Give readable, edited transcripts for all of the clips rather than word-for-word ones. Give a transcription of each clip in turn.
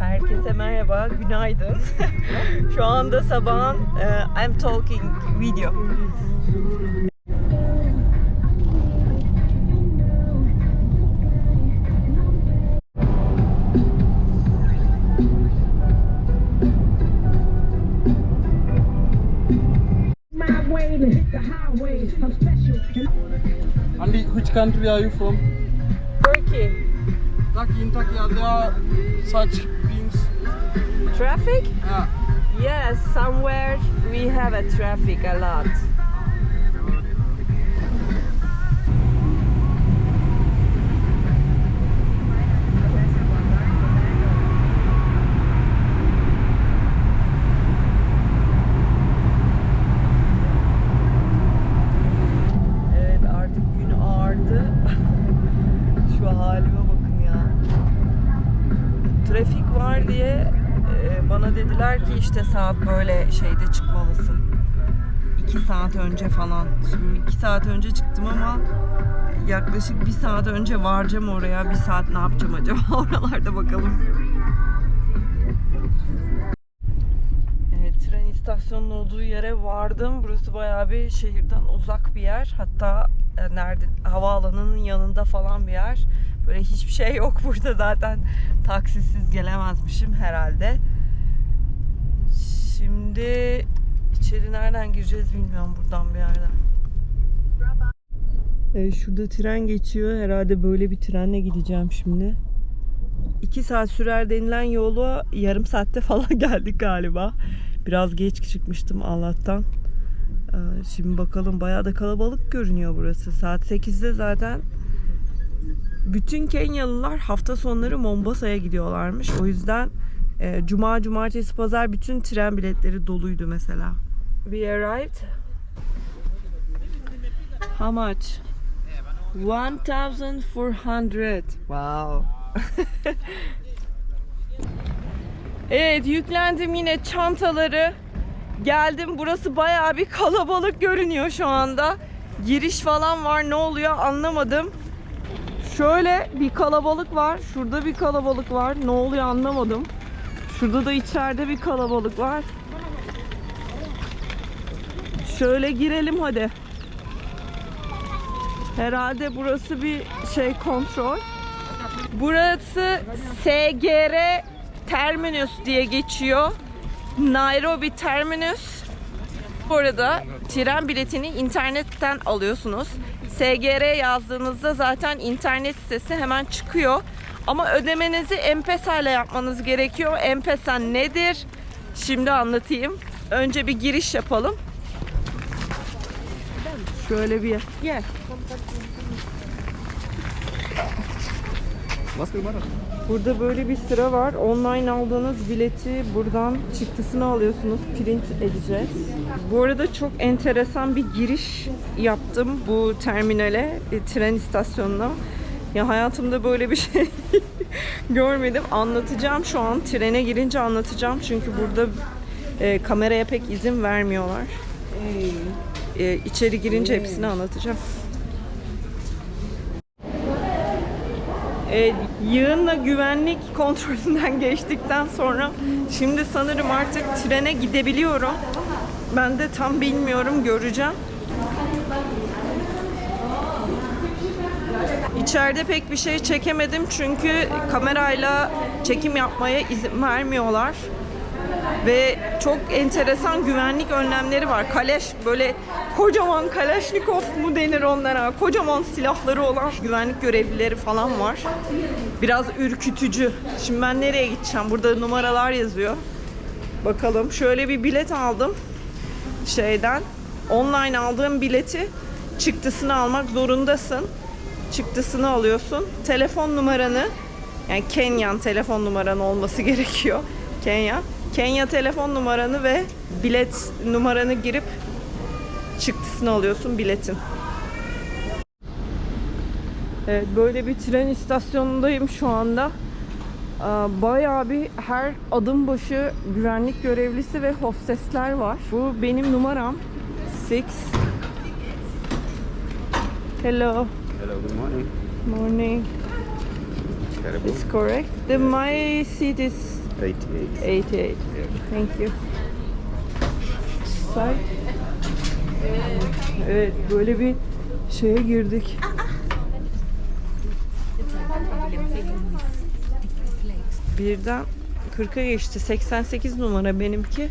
Herkese merhaba, günaydın. Şu anda sabahın I'm talking video. Andy, which country are you from? Turkey. Turkey. In Turkey, there are such things. Traffic? Yeah. Yes, somewhere we have a traffic a lot. Evet, artık gün ağardı. Şu halime bakın ya. Trafik var diye bana dediler ki işte saat böyle şeyde çıkmalısın. 2 saat önce falan. Şimdi 2 saat önce çıktım ama yaklaşık 1 saat önce varacağım oraya. 1 saat ne yapacağım acaba oralarda bakalım. Evet, tren istasyonunun olduğu yere vardım. Burası bayağı bir şehirden uzak bir yer. Hatta nerede, havaalanının yanında falan bir yer. Böyle hiçbir şey yok burada zaten. Taksisiz gelemezmişim herhalde. Şimdi içeri nereden gireceğiz bilmiyorum, buradan bir yerden. Şurada tren geçiyor. Herhalde böyle bir trenle gideceğim şimdi. 2 saat sürer denilen yolu yarım saatte falan geldik galiba. Biraz geç çıkmıştım Allah'tan. Şimdi bakalım, bayağı da kalabalık görünüyor burası. Saat 8'de zaten bütün Kenyalılar hafta sonları Mombasa'ya gidiyorlarmış. O yüzden Cuma, Cumartesi, Pazar bütün tren biletleri doluydu mesela. We arrived. How much? 1,400. Wow. Evet, yüklendim yine çantaları. Geldim. Burası bayağı bir kalabalık görünüyor şu anda. Giriş falan var. Ne oluyor anlamadım. Şöyle bir kalabalık var. Şurada bir kalabalık var. Ne oluyor anlamadım. Şurada da içeride bir kalabalık var. Şöyle girelim hadi. Herhalde burası bir şey, kontrol. Burası SGR Terminus diye geçiyor. Nairobi Terminus. Bu arada tren biletini internetten alıyorsunuz. SGR yazdığınızda zaten internet sitesi hemen çıkıyor. Ama ödemenizi M-Pesa ile yapmanız gerekiyor. M-Pesa nedir? Şimdi anlatayım. Önce bir giriş yapalım. Şöyle bir yer. Burada böyle bir sıra var. Online aldığınız bileti buradan çıktısını alıyorsunuz. Print edeceğiz. Bu arada çok enteresan bir giriş yaptım bu terminale, tren istasyonuna. Ya hayatımda böyle bir şey görmedim. Anlatacağım şu an. Trene girince anlatacağım. Çünkü burada kameraya pek izin vermiyorlar. İçeri girince hepsini anlatacağım. Yığınla güvenlik kontrolünden geçtikten sonra şimdi sanırım artık trene gidebiliyorum. Ben de tam bilmiyorum, göreceğim. İçeride pek bir şey çekemedim çünkü kamerayla çekim yapmaya izin vermiyorlar. Ve çok enteresan güvenlik önlemleri var. Böyle kocaman Kalashnikov mu denir onlara? Kocaman silahları olan güvenlik görevlileri falan var. Biraz ürkütücü. Şimdi ben nereye gideceğim? Burada numaralar yazıyor. Bakalım. Şöyle bir bilet aldım. Online aldığım bileti çıktısını almak zorundasın. Çıktısını alıyorsun. Telefon numaranı, yani Kenyan telefon numaran olması gerekiyor. Kenya telefon numaranı ve bilet numaranı girip çıktısını alıyorsun biletin. Evet, böyle bir tren istasyonundayım şu anda. Bayağı bir her adım başı güvenlik görevlisi ve hostesler var. Bu benim numaram. 6. Hello. Hello, good morning. Morning. Terrible. It's correct. My seat is 88. Thank you. Say. Evet, böyle bir şeye girdik. Birden 40'a geçti. 88 numara benimki.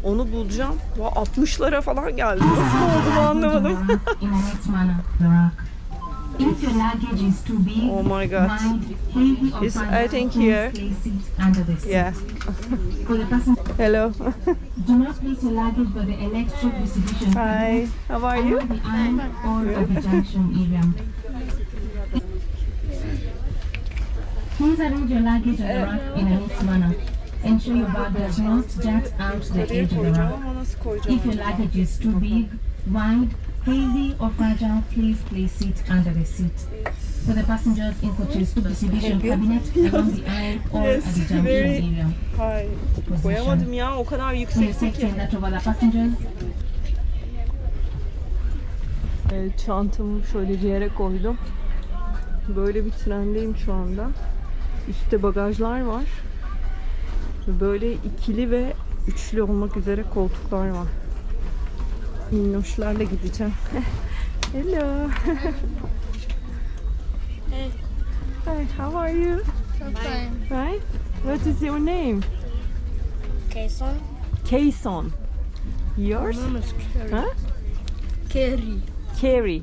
Onu bulacağım. 60'lara falan geldi. Nasıl oldu anlamadım. Oh my god. It's, I think here. Yeah. Hello. Do not place your luggage by the electric distribution Hi. How are you? or the aisle or at the junction area. Please arrange your luggage on the rack in a neat manner. Ensure your bag does not jut out the Nereye edge of the koyacağım rack. ama nasıl koyacağım? If your luggage is too big, wide, heavy or fragile, please place it under the seat. For the passengers in coaches, distribution cabinet along the aisle or Yes, at the junction very- area. Hayır. Koyamadım ya. O kadar Please yüksekti take ki. care that of other passengers. Evet, çantamı şöyle bir yere koydum. Böyle bir trendeyim şu anda. Üstte bagajlar var. Böyle ikili ve üçlü olmak üzere koltuklar var. Minnoşlarla gideceğim. Hello. Hey, Hi, how are you? I'm fine. Right? What is your name? Okay, son. Kayson. Yours? My name is Carrie. Huh? Carrie. Carrie.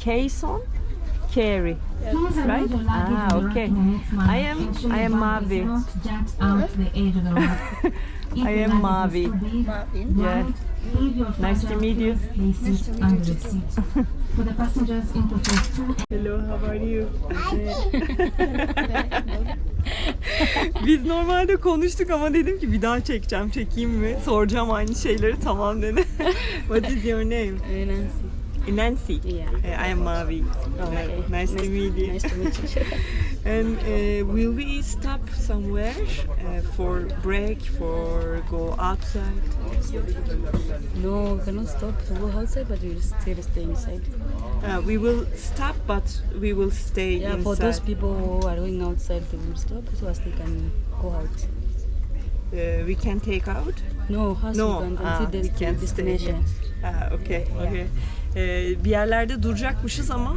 Kayson? Carrie. Please arrange Right? your luggage Ah, on the okay. rack in a neat manner. I am- Ensure I your am bag does Mavi. not jut out the edge of the rack. If I your am luggage is Mavi. too big, Marvin. Yeah. wide, heavy or Nice to fragile, meet you. please place it under the seat. For the passengers in coaches 2 Hello, how are you? Biz normalde konuştuk ama dedim ki bir daha çekeyim mi? Soracağım aynı şeyleri, tamam dedi. What is your name? Nancy. Nancy. Yeah. I am Mavi. Okay. Nice to meet you. Nice to meet you. And will we stop somewhere for break, for go outside? No, we cannot stop to go outside, but we'll still stay inside. We will stop, but we will stay Yeah, inside. for those people who are going outside, they will stop so as they can go out. We can take out? No, as No, we can ah, until we can't stay here. destination. Okay, okay. Bir yerlerde duracakmışız ama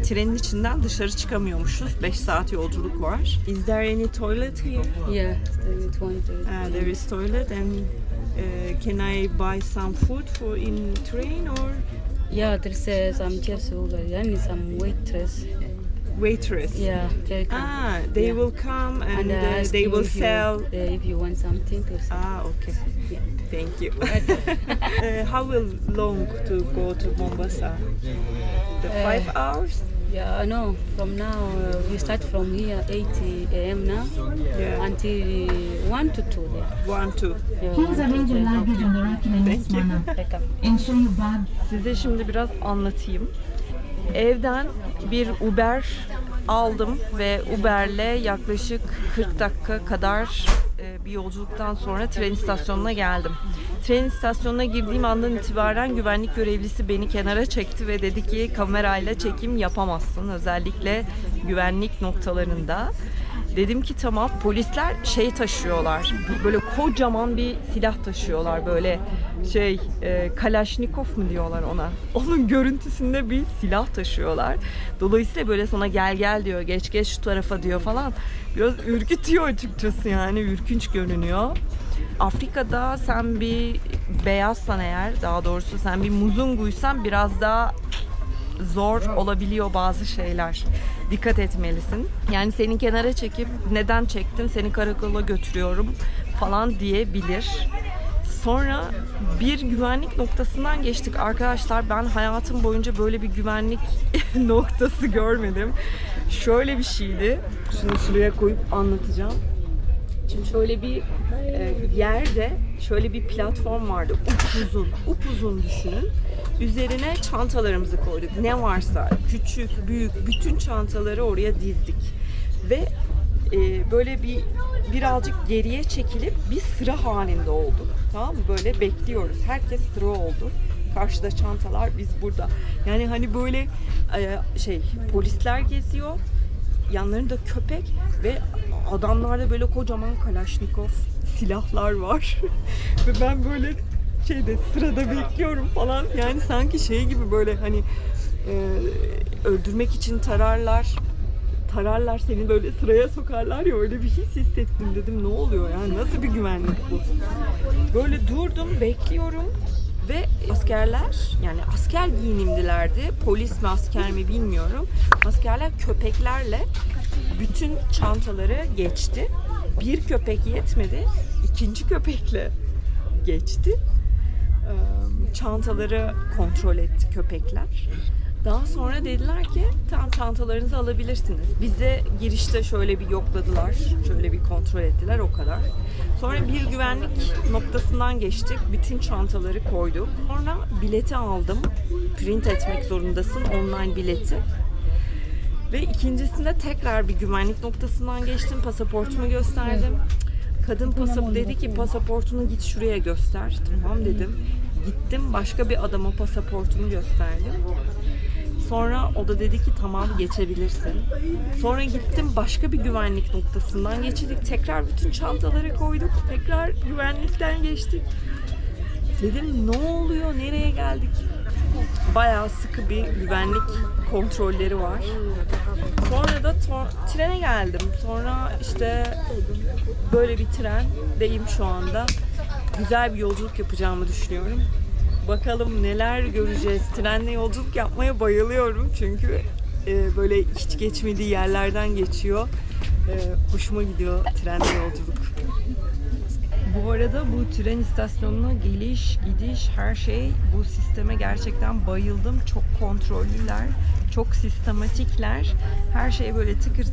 trenin içinden dışarı çıkamıyormuşuz. 5 saat yolculuk var. Is there any toilet here? Yeah, stay with one to There is toilet and can I buy some food for in train or Yeah, there's some chefs over there and some waitress. waitress? Yeah, they come. They Yeah. will come and ask they you will if you- sell. if you want something to sell. Okay. Yeah. Thank you. How will long to go to Mombasa? The 5 hours? Yeah, no. From now, we start from here 8 a.m. now Yeah. until 1 to 2 there. 1, 2. Yeah, Please 1 to arrange your 2. luggage on the rack in a neat Thank you. manner. Welcome. Ensure your bag Size şimdi biraz anlatayım. Evden bir Uber aldım ve Uber'le yaklaşık 40 dakika kadar bir yolculuktan sonra tren istasyonuna geldim. Tren istasyonuna girdiğim andan itibaren güvenlik görevlisi beni kenara çekti ve dedi ki kamerayla çekim yapamazsın, özellikle güvenlik noktalarında. Dedim ki tamam. Polisler şey taşıyorlar, böyle kocaman bir silah taşıyorlar, böyle Kalaşnikov mu diyorlar ona. Onun görüntüsünde bir silah taşıyorlar. Dolayısıyla böyle sana gel diyor, geç şu tarafa diyor falan. Biraz ürkütüyor açıkçası, yani ürkünç görünüyor. Afrika'da sen bir beyazsan eğer, daha doğrusu sen bir muzunguysan biraz daha zor olabiliyor bazı şeyler. Dikkat etmelisin. Yani seni kenara çekip neden çektin, seni karakola götürüyorum falan diyebilir. Sonra bir güvenlik noktasından geçtik. Arkadaşlar ben hayatım boyunca böyle bir güvenlik noktası görmedim. Şöyle bir şeydi. Şunu şuraya koyup anlatacağım. Şimdi şöyle bir yerde şöyle bir platform vardı. Upuzun düşünün. Üzerine çantalarımızı koyduk. Ne varsa küçük, büyük bütün çantaları oraya dizdik. Ve böyle birazcık geriye çekilip bir sıra halinde olduk. Tamam mı? Böyle bekliyoruz. Herkes sıra oldu. Karşıda çantalar, biz burada. Yani hani böyle polisler geziyor. Yanlarında köpek ve Adamlarda böyle kocaman Kalaşnikov silahlar var. Ve ben böyle sırada bekliyorum falan. Yani sanki şey gibi böyle hani öldürmek için tararlar seni, böyle sıraya sokarlar ya, öyle bir his hissettim. Dedim ne oluyor yani, nasıl bir güvenlik bu? Böyle durdum, bekliyorum ve askerler, yani asker giyinimlilerdi, polis mi asker mi bilmiyorum, askerler köpeklerle bütün çantaları geçti. Bir köpek yetmedi, ikinci köpekle geçti. Çantaları kontrol etti köpekler. Daha sonra dediler ki tam çantalarınızı alabilirsiniz. Bize girişte şöyle bir yokladılar, şöyle bir kontrol ettiler, o kadar. Sonra bir güvenlik noktasından geçtik, bütün çantaları koyduk. Sonra bileti aldım, print etmek zorundasın online bileti. Ve ikincisinde tekrar bir güvenlik noktasından geçtim, pasaportumu gösterdim. Kadın dedi ki pasaportunu git şuraya göster. Tamam dedim. Gittim, başka bir adama pasaportumu gösterdim. Sonra o da dedi ki tamam geçebilirsin. Sonra gittim, başka bir güvenlik noktasından geçirdik. Tekrar bütün çantaları koyduk. Tekrar güvenlikten geçtik. Dedim ne oluyor? Nereye geldik? Bayağı sıkı bir güvenlik kontrolleri var. Sonra da trene geldim. Sonra işte böyle bir trendeyim şu anda. Güzel bir yolculuk yapacağımı düşünüyorum. Bakalım neler göreceğiz. Trenle yolculuk yapmaya bayılıyorum çünkü böyle hiç geçmediği yerlerden geçiyor. Hoşuma gidiyor trenle yolculuk. Bu arada bu tren istasyonuna geliş, gidiş, her şey, bu sisteme gerçekten bayıldım. Çok kontrollüler, çok sistematikler. Her şey böyle tıkır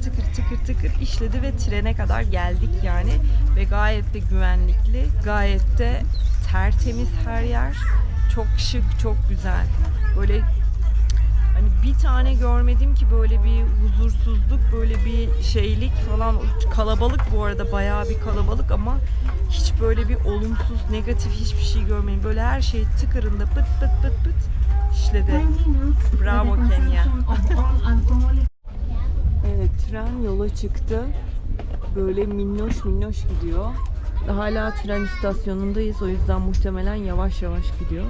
tıkır işledi ve trene kadar geldik yani. Ve gayet de güvenlikli, gayet de tertemiz her yer. Çok şık, çok güzel. Böyle hani bir tane görmedim ki böyle bir huzursuzluk, böyle bir şeylik falan. Kalabalık bu arada, bayağı bir kalabalık ama hiç böyle bir olumsuz, negatif hiçbir şey görmedim. Böyle her şey tıkırında pıt işledi. Bravo Kenya. Evet, tren yola çıktı. Böyle minnoş gidiyor. Hala tren istasyonundayız, o yüzden muhtemelen yavaş gidiyor.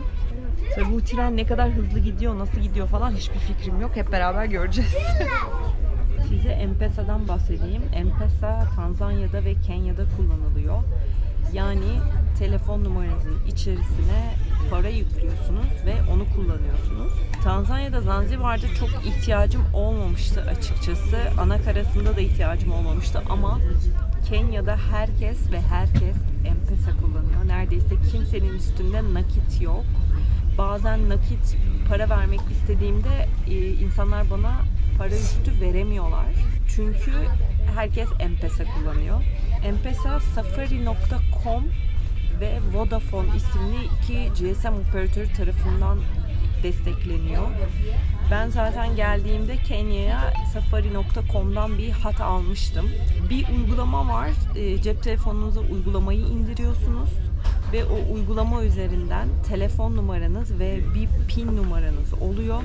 Tabii bu tren ne kadar hızlı gidiyor, nasıl gidiyor falan hiçbir fikrim yok. Hep beraber göreceğiz. Size M-Pesa'dan bahsedeyim. M-Pesa Tanzanya'da ve Kenya'da kullanılıyor. Yani telefon numaranızın içerisine para yüklüyorsunuz ve onu kullanıyorsunuz. Tanzanya'da, Zanzibar'da çok ihtiyacım olmamıştı açıkçası. Anakarasında da ihtiyacım olmamıştı ama Kenya'da herkes M-Pesa kullanıyor. Neredeyse kimsenin üstünde nakit yok. Bazen nakit para vermek istediğimde insanlar bana para üstü veremiyorlar. Çünkü herkes M-Pesa kullanıyor. M-Pesa Safari.com ve Vodafone isimli iki GSM operatörü tarafından destekleniyor. Ben zaten geldiğimde Kenya'ya Safari.com'dan bir hat almıştım. Bir uygulama var. Cep telefonunuza uygulamayı indiriyorsunuz ve o uygulama üzerinden telefon numaranız ve bir PIN numaranız oluyor.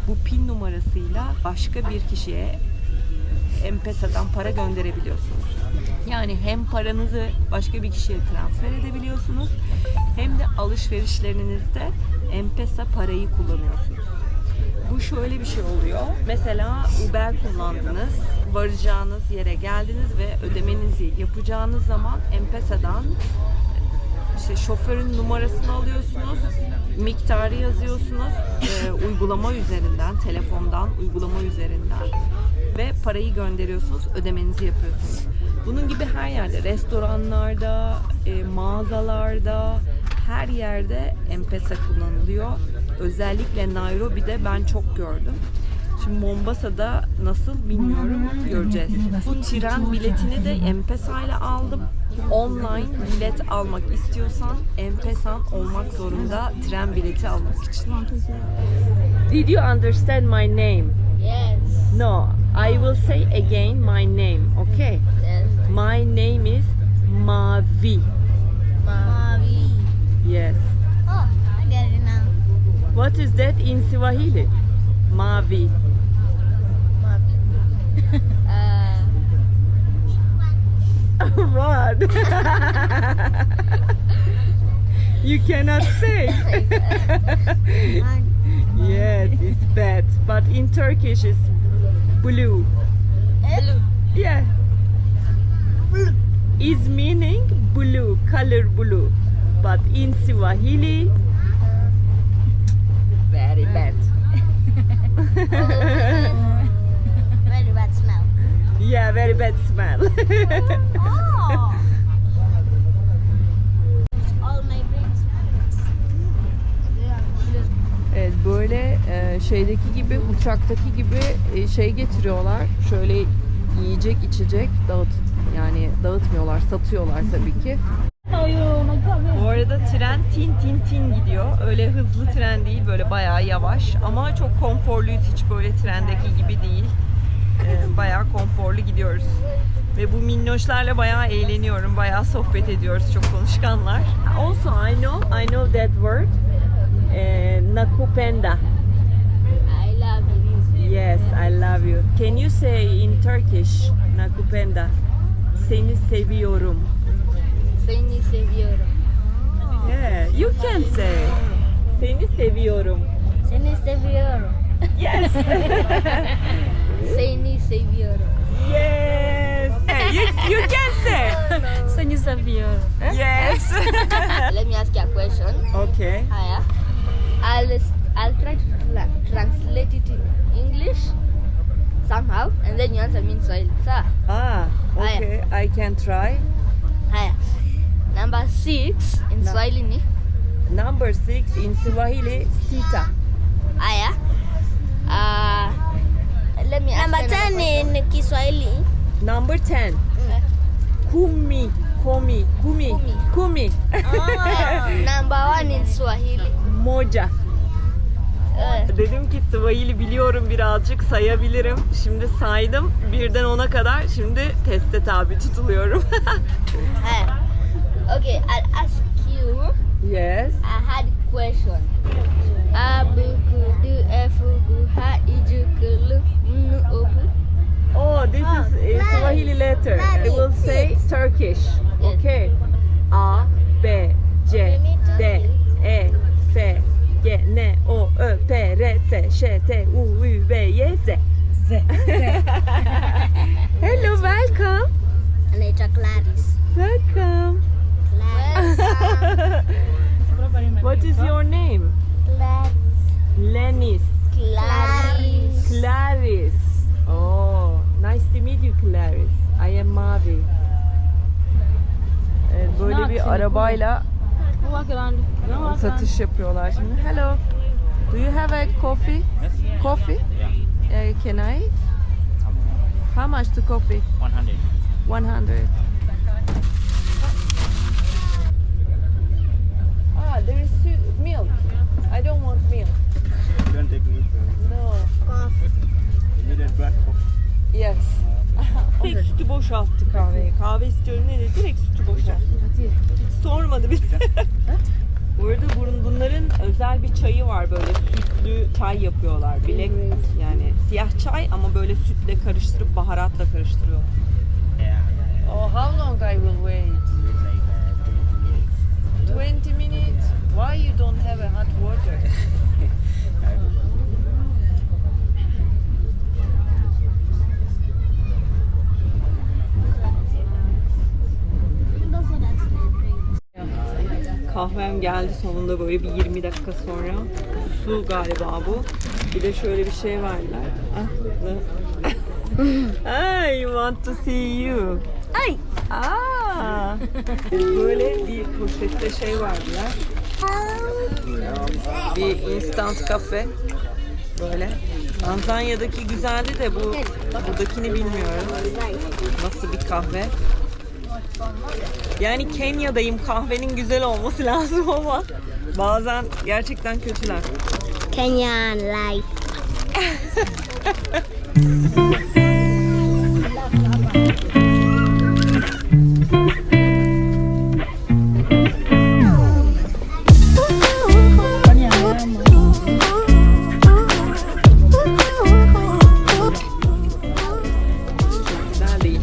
Bu PIN numarasıyla başka bir kişiye M-Pesa'dan para gönderebiliyorsunuz. Yani hem paranızı başka bir kişiye transfer edebiliyorsunuz hem de alışverişlerinizde M-Pesa parayı kullanıyorsunuz. Bu şöyle bir şey oluyor. Mesela Uber kullandınız, varacağınız yere geldiniz ve ödemenizi yapacağınız zaman M-Pesa'dan işte şoförün numarasını alıyorsunuz, miktarı yazıyorsunuz uygulama üzerinden, telefondan uygulama üzerinden ve parayı gönderiyorsunuz, ödemenizi yapıyorsunuz. Bunun gibi her yerde, restoranlarda, mağazalarda, her yerde M-Pesa kullanılıyor. Özellikle Nairobi'de ben çok gördüm. Şimdi Mombasa'da nasıl bilmiyorum, göreceğiz. Bu tren biletini de M-Pesa ile aldım. Online bilet almak istiyorsan M-Pesa'm olmak zorunda tren bileti almak için. Did you understand my name? Yes. No, I will say again my name, okay? Yes. My name is Mavi. Mavi. Yes. Oh, I get it now. What is that in Swahili? Mavi. Mavi. bad. You cannot say. Yes, it's bad. But in Turkish it's blue. Blue. Yeah. Is meaning blue, color blue. But in Swahili, very bad. Very bad smell. Yeah, very bad smell. Oh. All my brain smells. Evet, böyle şeydeki gibi, uçaktaki gibi şey getiriyorlar. Şöyle yiyecek, içecek dağıtmıyorlar, satıyorlar tabii ki. Bu arada tren tin tin tin gidiyor. Öyle hızlı tren değil, böyle bayağı yavaş ama çok konforluyuz. Hiç böyle trendeki gibi değil. Bayağı konforlu gidiyoruz. Ve bu minnoşlarla bayağı eğleniyorum. Bayağı sohbet ediyoruz. Çok konuşkanlar. Also I know that word. Nakupenda. I love you. Yes, I love you. Can you say in Turkish? Nakupenda. Seni seviyorum. Seni seviyorum. Yeah, you can say. Seni seviyorum. Seni seviyorum. Yes. Seni seviyorum. Yes. You can say. Seni seviyorum. Yes. Let me ask you a question. Okay. Haya. I'll try to translate it in English somehow, and then you answer me in Swahili. Sawa? Okay. I can try. Haya. Number 6 in Swahili ni Number 6 in Swahili, sita. haya. Let me ask Number 10 in Kiswahili. Number 10. Kumi. Kumi. Kumi. Kumi. Number 1 in Swahili. Moja. Dedim ki Swahili biliyorum, birazcık sayabilirim. Şimdi saydım birden 10'a kadar. Şimdi teste tabi tutuluyorum. Haya. Okay, I'll ask you. Yes. I had a question. Abukudu efugu ha ijukulu mnu obu. Oh, this is a Swahili letter. I will say Turkish. Okay. A, B, C, D, E, F, G, N, O, Ö, P, R, S, Ş, T, U, Ü, V, Y, Z. Hello, welcome. Naitwa Clarice. Welcome. What is your name? Lenis. Clarice. Clarice. Oh, nice to meet you, Clarice. I am Mavi. Evet, böyle bir arabayla satış yapıyorlar şimdi. Hello. Do you have a coffee? Coffee? Can I? How much the coffee? 100. 100. There is milk. I don't want milk. You don't take milk. No. You need a black coffee. Yes. Direkt sütü boşalttı kahveye. Kahve istiyorum ne dedi? Direkt sütü boşalttı. Hiç sormadı bile. Bu arada bunların özel bir çayı var, böyle sütlü çay yapıyorlar. Bilek yani siyah çay ama böyle sütle karıştırıp baharatla karıştırıyorlar. Oh, how long I will wait? 20 minutes. Why you don't have a hot water? Kahvem geldi sonunda, böyle bir 20 dakika sonra. Su galiba bu. Bir de şöyle bir şey verdiler. I want to see you. Ay. Böyle bir poşette şey verdiler. Bir instant kafe. Böyle. Tanzanya'daki güzeldi de buradakini bilmiyorum. Nasıl bir kahve? Yani Kenya'dayım, kahvenin güzel olması lazım ama bazen gerçekten kötüler. Kenyan life. Güzel değil.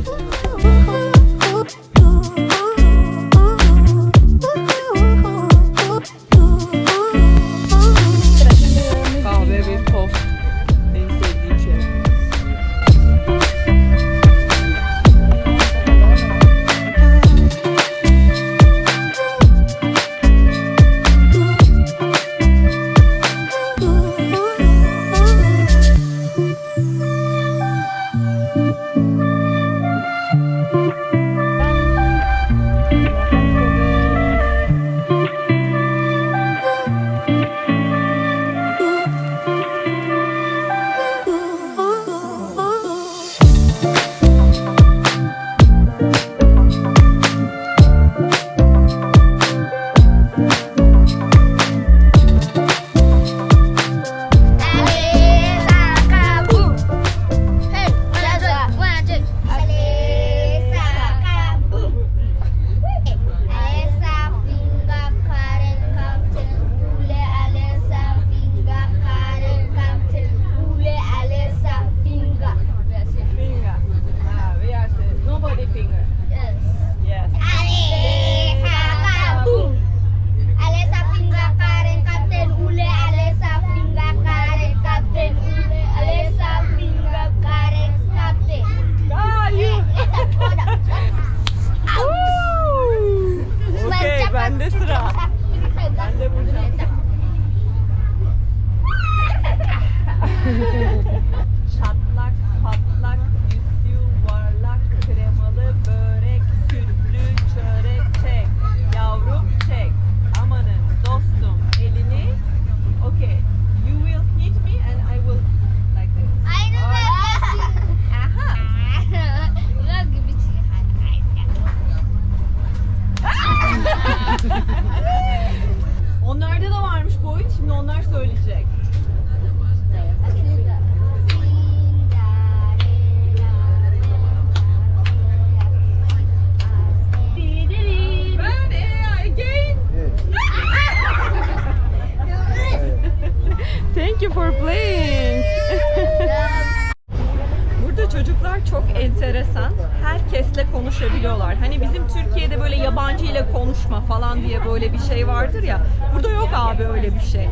konuşabiliyorlar. Hani bizim Türkiye'de böyle yabancı ile konuşma falan diye böyle bir şey vardır ya. Burada yok abi öyle bir şey.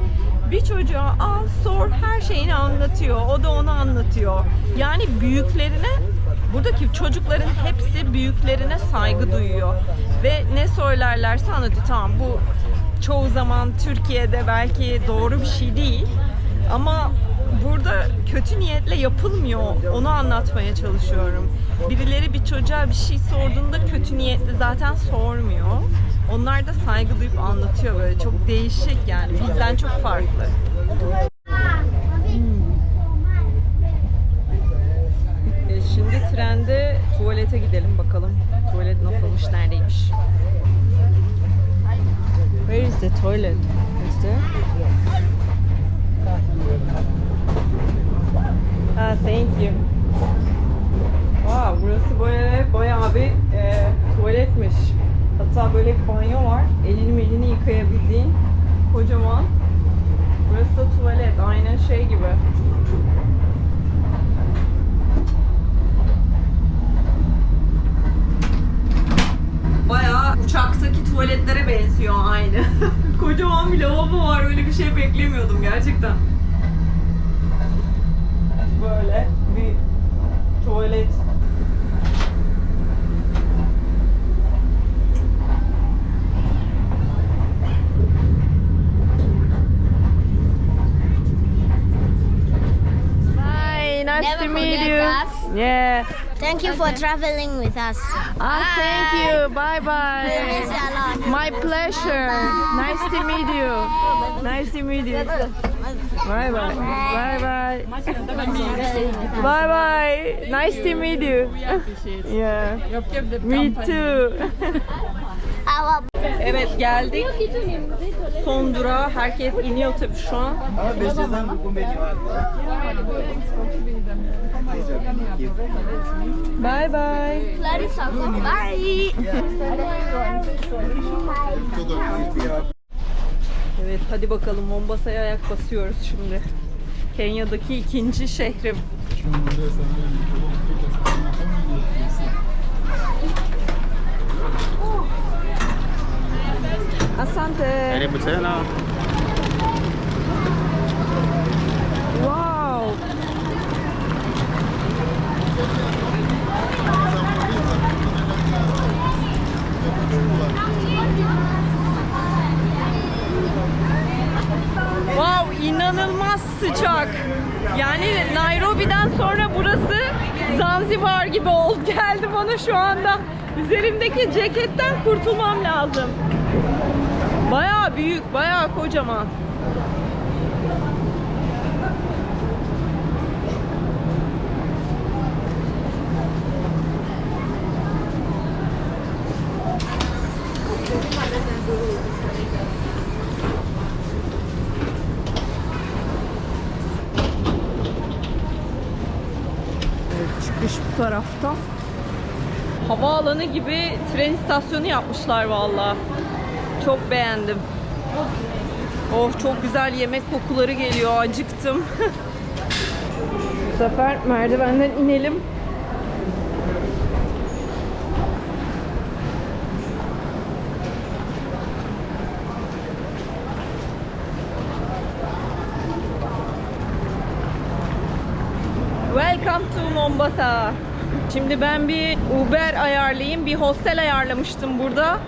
Bir çocuğa al sor, her şeyini anlatıyor. O da onu anlatıyor. Yani büyüklerine, buradaki çocukların hepsi büyüklerine saygı duyuyor. Ve ne söylerlerse anlatıyor. Tamam, bu çoğu zaman Türkiye'de belki doğru bir şey değil. Ama burada kötü niyetle yapılmıyor. Onu anlatmaya çalışıyorum. Birileri bir çocuğa bir şey sorduğunda kötü niyetle zaten sormuyor. Onlar da saygı duyup anlatıyor böyle. Çok değişik yani. Bizden çok farklı. Şimdi trende tuvalete gidelim bakalım. Tuvalet nasılmış, neredeymiş? Where is the toilet? Is there? Thank you. Wow, burası böyle bayağı bir tuvaletmiş. Hatta böyle bir banyo var. Elini yıkayabildiğin kocaman. Burası da tuvalet. Aynen şey gibi. Bayağı uçaktaki tuvaletlere benziyor aynı. Kocaman bir lavabo var. Öyle bir şey beklemiyordum gerçekten. Böyle bir tuvalet. Hi, nice Never to meet forget you. us. Yeah. Thank you for traveling with us. Thank you. Bye We bye. miss you a lot. My pleasure. Nice to meet you. Nice to meet you. Bye bye. Bye bye. Bye bye. Nice to meet you. Yeah. Me too. Our Evet, geldik. Son durağa. Herkes iniyor tabii şu an. Bye bye. Clarissa, bye. Evet, hadi bakalım, Mombasa'ya ayak basıyoruz şimdi. Kenya'daki ikinci şehrim. Asante. Karibu tena. Wow. Wow, inanılmaz sıcak. Yani Nairobi'den sonra burası Zanzibar gibi oldu. Geldi bana şu anda. Üzerimdeki ceketten kurtulmam lazım. Bayağı büyük, bayağı kocaman. Evet, çıkış bu tarafta. Havaalanı gibi tren istasyonu yapmışlar vallahi. Çok beğendim. Oh, çok güzel yemek kokuları geliyor. Acıktım. Bu sefer merdivenden inelim. Welcome to Mombasa. Şimdi ben bir Uber ayarlayayım. Bir hostel ayarlamıştım burada.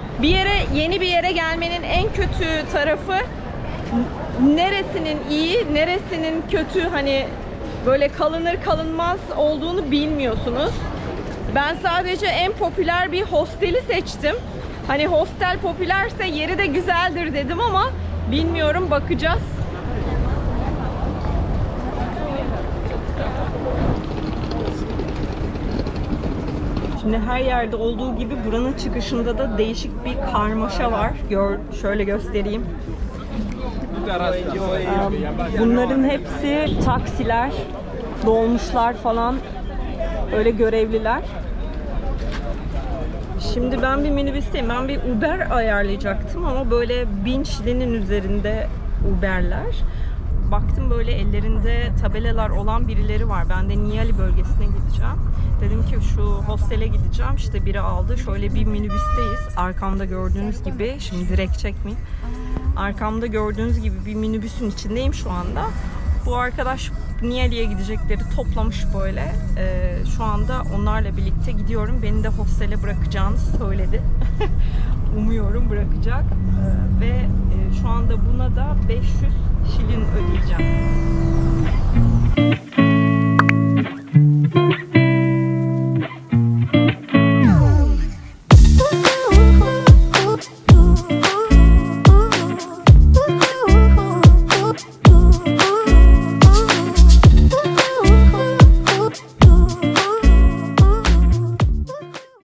Yeni bir yere gelmenin en kötü tarafı neresinin iyi, neresinin kötü, hani böyle kalınır kalınmaz olduğunu bilmiyorsunuz. Ben sadece en popüler bir hosteli seçtim. Hani hostel popülerse yeri de güzeldir dedim ama bilmiyorum, bakacağız. Şimdi her yerde olduğu gibi buranın çıkışında da değişik bir karmaşa var. Şöyle göstereyim. Bunların hepsi taksiler, dolmuşlar falan, öyle görevliler. Şimdi ben bir minibüsteyim. Ben bir Uber ayarlayacaktım ama böyle 1000 şilinin üzerinde Uber'ler. Baktım böyle ellerinde tabelalar olan birileri var. Ben de Niyali bölgesine gideceğim. Dedim ki şu hostele gideceğim. İşte biri aldı. Şöyle bir minibüsteyiz. Arkamda gördüğünüz gibi. Şimdi direkt çekmeyeyim. Arkamda gördüğünüz gibi bir minibüsün içindeyim şu anda. Bu arkadaş Niyeli'ye gidecekleri toplamış böyle. Şu anda onlarla birlikte gidiyorum. Beni de hostele bırakacağını söyledi. Umuyorum bırakacak. Ve şu anda buna da 500 şilin ödeyeceğim.